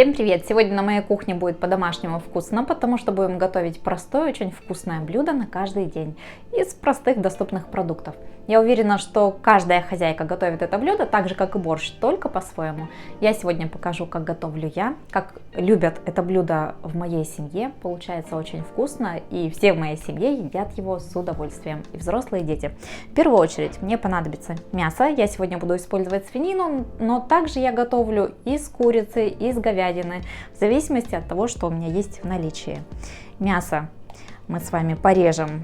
Всем привет! Сегодня на моей кухне будет по-домашнему вкусно, потому что будем готовить простое, очень вкусное блюдо на каждый день из простых доступных продуктов. Я уверена, что каждая хозяйка готовит это блюдо так же, как и борщ, только по-своему. Я сегодня покажу, как готовлю я, как любят это блюдо в моей семье. Получается очень вкусно, и все в моей семье едят его с удовольствием, и взрослые, и дети. В первую очередь мне понадобится мясо. Я сегодня буду использовать свинину, но также я готовлю из курицы, из говядины, в зависимости от того, что у меня есть в наличии. Мясо мы с вами порежем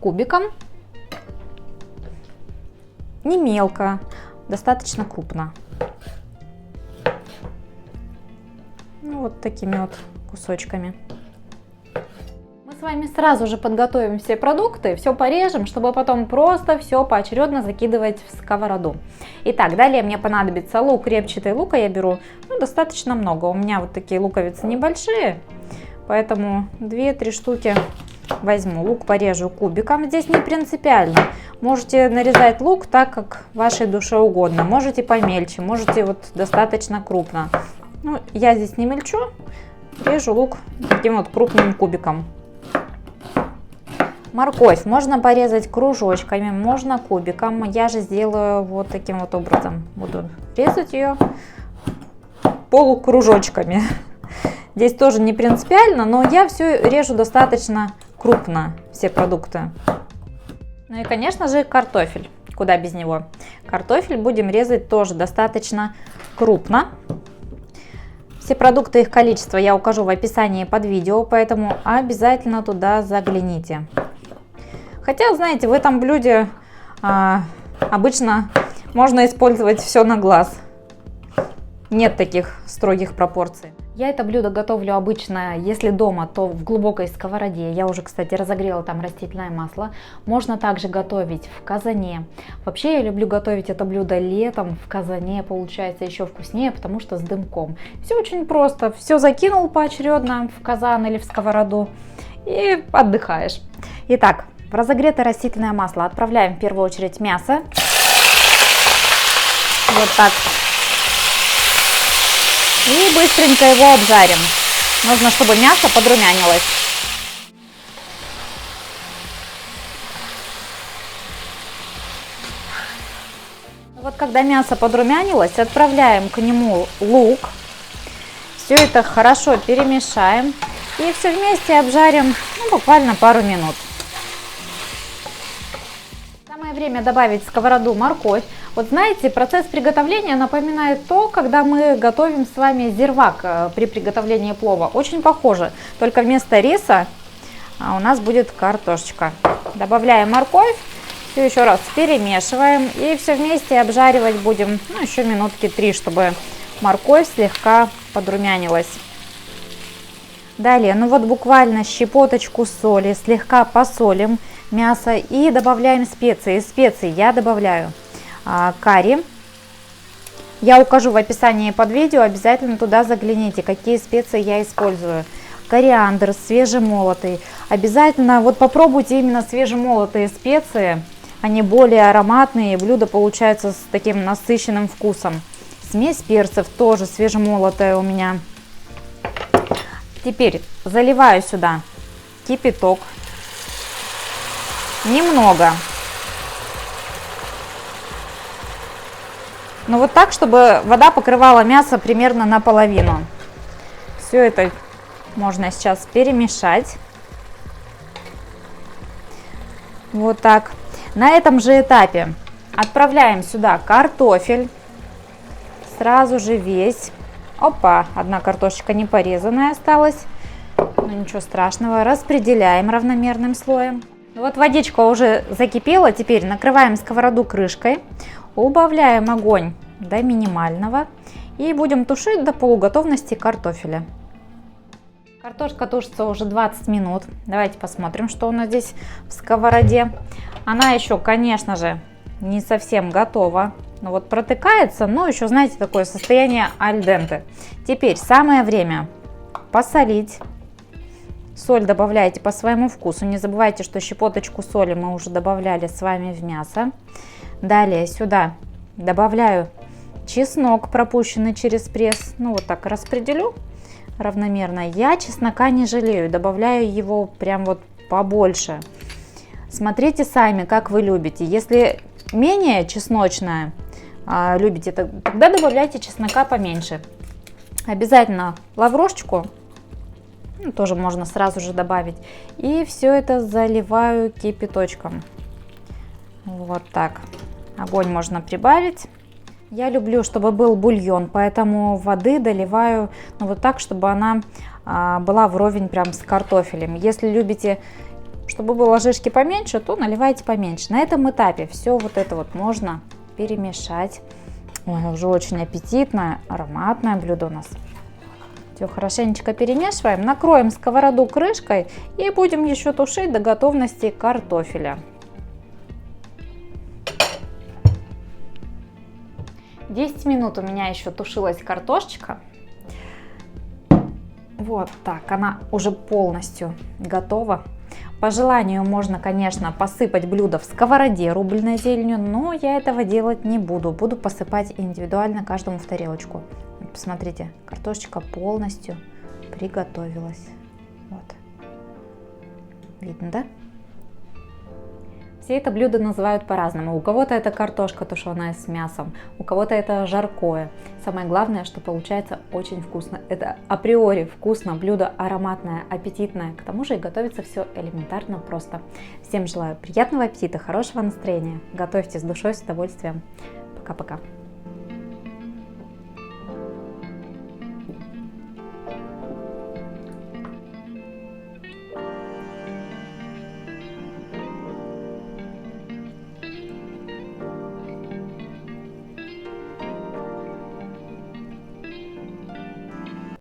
кубиком, не мелко, достаточно крупно. Ну, вот такими вот кусочками. Мы с вами сразу же подготовим все продукты, все порежем, чтобы потом просто все поочередно закидывать в сковороду. Итак, далее мне понадобится лук, репчатый лук, я беру достаточно много. У меня вот такие луковицы небольшие, поэтому 2-3 штуки возьму. Лук порежу кубиком, здесь не принципиально. Можете нарезать лук так, как вашей душе угодно. Можете помельче, можете вот достаточно крупно. Ну, я здесь не мельчу, режу лук таким вот крупным кубиком. Морковь можно порезать кружочками, можно кубиком. Я же сделаю вот таким вот образом. Буду резать ее полукружочками. Здесь тоже не принципиально, но я все режу достаточно крупно, все продукты. Ну и, конечно же, картофель. Куда без него? Картофель будем резать тоже достаточно крупно. Все продукты, их количество я укажу в описании под видео, поэтому обязательно туда загляните. Хотя, знаете, в этом блюде обычно можно использовать все на глаз. Нет таких строгих пропорций. Я это блюдо готовлю обычно, если дома, то в глубокой сковороде. Я уже, кстати, разогрела там растительное масло. Можно также готовить в казане. Вообще я люблю готовить это блюдо летом в казане. Получается еще вкуснее, потому что с дымком. Все очень просто. Все закинул поочередно в казан или в сковороду и отдыхаешь. Итак, в разогретое растительное масло отправляем в первую очередь мясо. Вот так. И быстренько его обжарим. Нужно, чтобы мясо подрумянилось. Вот когда мясо подрумянилось, отправляем к нему лук. Все это хорошо перемешаем. И все вместе обжарим буквально пару минут. Самое время добавить в сковороду морковь. Вот знаете, процесс приготовления напоминает то, когда мы готовим с вами зирвак при приготовлении плова. Очень похоже, только вместо риса у нас будет картошечка. Добавляем морковь, все еще раз перемешиваем и все вместе обжаривать будем еще минутки 3, чтобы морковь слегка подрумянилась. Далее, вот буквально щепоточку соли, слегка посолим мясо и добавляем специи. Из специй я добавляю карри. Я укажу в описании под видео, обязательно туда загляните, какие специи я использую. Кориандр свежемолотый. Обязательно вот попробуйте именно свежемолотые специи, они более ароматные, блюдо получается с таким насыщенным вкусом. Смесь перцев тоже свежемолотая у меня. Теперь заливаю сюда кипяток. Немного. Но вот так, чтобы вода покрывала мясо примерно наполовину. Все это можно сейчас перемешать. Вот так. На этом же этапе отправляем сюда картофель. Сразу же весь. Опа, одна картошечка не порезанная осталась. Но ничего страшного. Распределяем равномерным слоем. Вот водичка уже закипела. Теперь накрываем сковороду крышкой. Убавляем огонь до минимального и будем тушить до полуготовности картофеля. Картошка тушится уже 20 минут. Давайте посмотрим, что у нас здесь в сковороде. Она еще, конечно же, не совсем готова. Но вот протыкается, но еще, знаете, такое состояние аль денте. Теперь самое время посолить. Соль добавляйте по своему вкусу. Не забывайте, что щепоточку соли мы уже добавляли с вами в мясо. Далее сюда добавляю чеснок, пропущенный через пресс. Ну, вот так распределю равномерно. Я чеснока не жалею, добавляю его прям вот побольше. Смотрите сами, как вы любите. Если менее чесночное любите, тогда добавляйте чеснока поменьше. Обязательно лаврошечку, тоже можно сразу же добавить. И все это заливаю кипяточком. Вот так. Огонь можно прибавить. Я люблю, чтобы был бульон, поэтому воды доливаю вот так, чтобы она была вровень прям с картофелем. Если любите, чтобы было жишки поменьше, то наливайте поменьше. На этом этапе все вот это вот можно перемешать. Ой, уже очень аппетитное, ароматное блюдо у нас. Все хорошенечко перемешиваем, накроем сковороду крышкой и будем еще тушить до готовности картофеля. 10 минут у меня еще тушилась картошечка. Вот так, она уже полностью готова. По желанию можно, конечно, посыпать блюдо в сковороде рубленой зеленью, но я этого делать не буду. Буду посыпать индивидуально каждому в тарелочку. Посмотрите, картошечка полностью приготовилась. Вот. Видно, да? Все это блюдо называют по-разному. У кого-то это картошка тушеная с мясом, у кого-то это жаркое. Самое главное, что получается очень вкусно. Это априори вкусно, блюдо ароматное, аппетитное. К тому же и готовится все элементарно просто. Всем желаю приятного аппетита, хорошего настроения. Готовьте с душой, с удовольствием. Пока-пока.